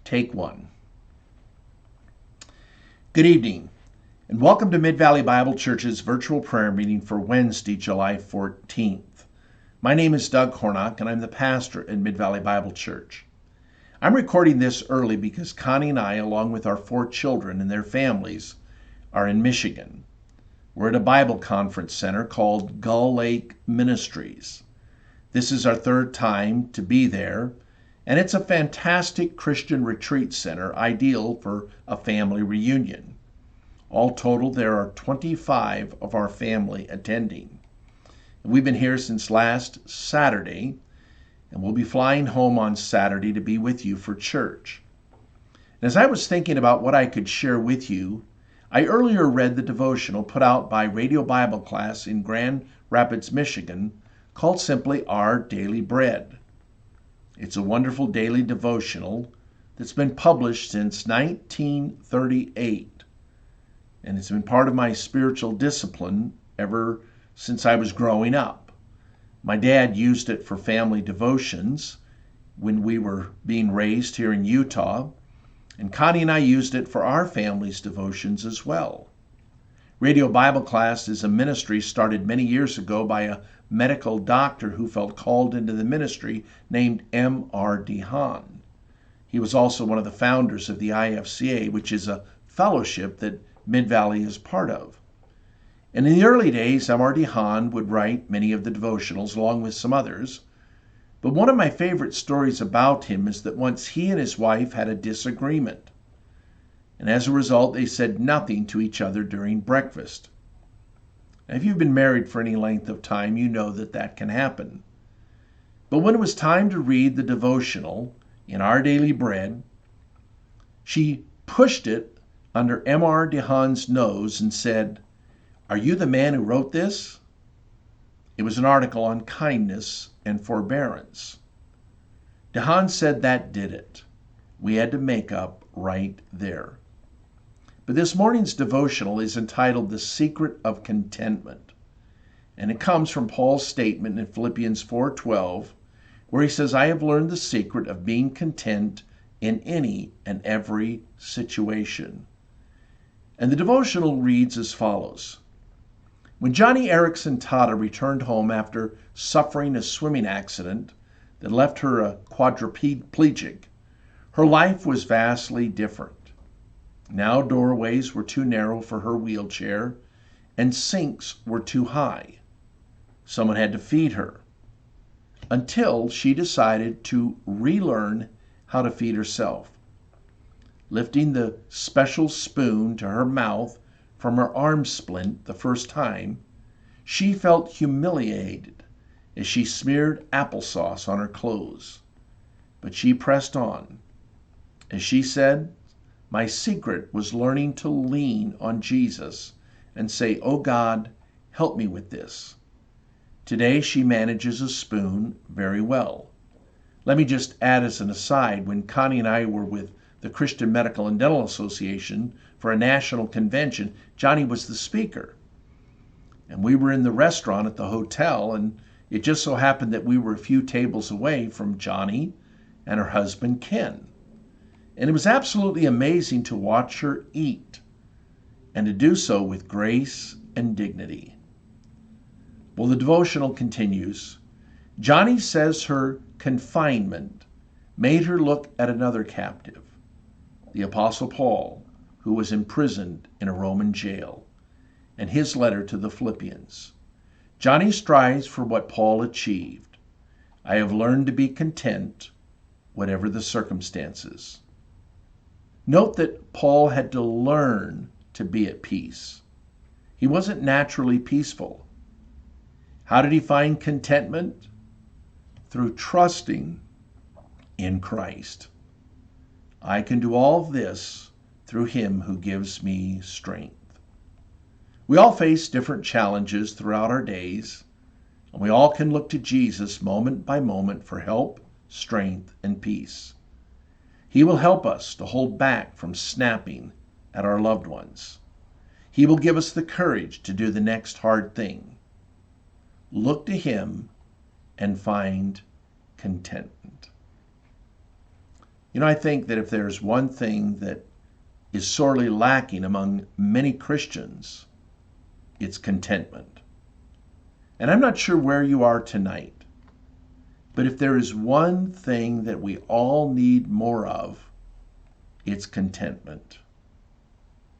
Take one. Good evening, and welcome to Midvalley Bible Church's virtual prayer meeting for Wednesday, July 14th. My name is Doug Hornock, and I'm the pastor at Midvalley Bible Church. I'm recording this early because Connie and I, along with our 4 children and their families, are in Michigan. We're at a Bible conference center called Gull Lake Ministries. This is our 3rd time to be there, and it's a fantastic Christian retreat center, ideal for a family reunion. All total, there are 25 of our family attending. We've been here since last Saturday, and we'll be flying home on Saturday to be with you for church. And as I was thinking about what I could share with you, I earlier read the devotional put out by Radio Bible Class in Grand Rapids, Michigan, called simply Our Daily Bread. It's a wonderful daily devotional that's been published since 1938, and it's been part of my spiritual discipline ever since I was growing up. My dad used it for family devotions when we were being raised here in Utah, and Connie and I used it for our family's devotions as well. Radio Bible Class is a ministry started many years ago by a medical doctor who felt called into the ministry named M.R. DeHaan. He was also one of the founders of the IFCA, which is a fellowship that Midvalley is part of. And in the early days, M.R. DeHaan would write many of the devotionals along with some others. But one of my favorite stories about him is that once he and his wife had a disagreement. And as a result, they said nothing to each other during breakfast. Now, if you've been married for any length of time, you know that that can happen. But when it was time to read the devotional in Our Daily Bread, she pushed it under M.R. DeHaan's nose and said, "Are you the man who wrote this?" It was an article on kindness and forbearance. DeHaan said that did it. We had to make up right there. But this morning's devotional is entitled The Secret of Contentment. And it comes from Paul's statement in Philippians 4:12, where he says, "I have learned the secret of being content in any and every situation." And the devotional reads as follows. When Johnny Erickson Tata returned home after suffering a swimming accident that left her a quadriplegic, her life was vastly different. Now doorways were too narrow for her wheelchair, and sinks were too high. Someone had to feed her, until she decided to relearn how to feed herself. Lifting the special spoon to her mouth from her arm splint the first time, she felt humiliated as she smeared applesauce on her clothes. But she pressed on. As she said, "My secret was learning to lean on Jesus and say, 'Oh God, help me with this.'" Today she manages a spoon very well. Let me just add as an aside, when Connie and I were with the Christian Medical and Dental Association for a national convention, Johnny was the speaker. And we were in the restaurant at the hotel, and it just so happened that we were a few tables away from Johnny and her husband, Ken. And it was absolutely amazing to watch her eat, and to do so with grace and dignity. Well, the devotional continues. Johnny says her confinement made her look at another captive, the Apostle Paul, who was imprisoned in a Roman jail, and his letter to the Philippians. Johnny strives for what Paul achieved. "I have learned to be content, whatever the circumstances." Note that Paul had to learn to be at peace. He wasn't naturally peaceful. How did he find contentment? Through trusting in Christ. "I can do all this through him who gives me strength." We all face different challenges throughout our days, and we all can look to Jesus moment by moment for help, strength, and peace. He will help us to hold back from snapping at our loved ones. He will give us the courage to do the next hard thing. Look to him and find contentment. I think that if there's one thing that is sorely lacking among many Christians, it's contentment. And I'm not sure where you are tonight, but if there is one thing that we all need more of, it's contentment.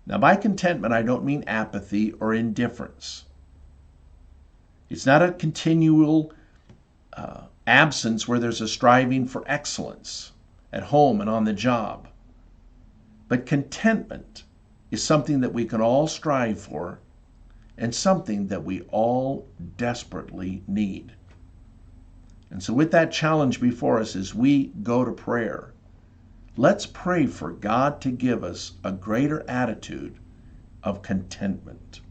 Now, by contentment, I don't mean apathy or indifference. It's not a continual absence where there's a striving for excellence at home and on the job. But contentment is something that we can all strive for and something that we all desperately need. And so with that challenge before us as we go to prayer, let's pray for God to give us a greater attitude of contentment.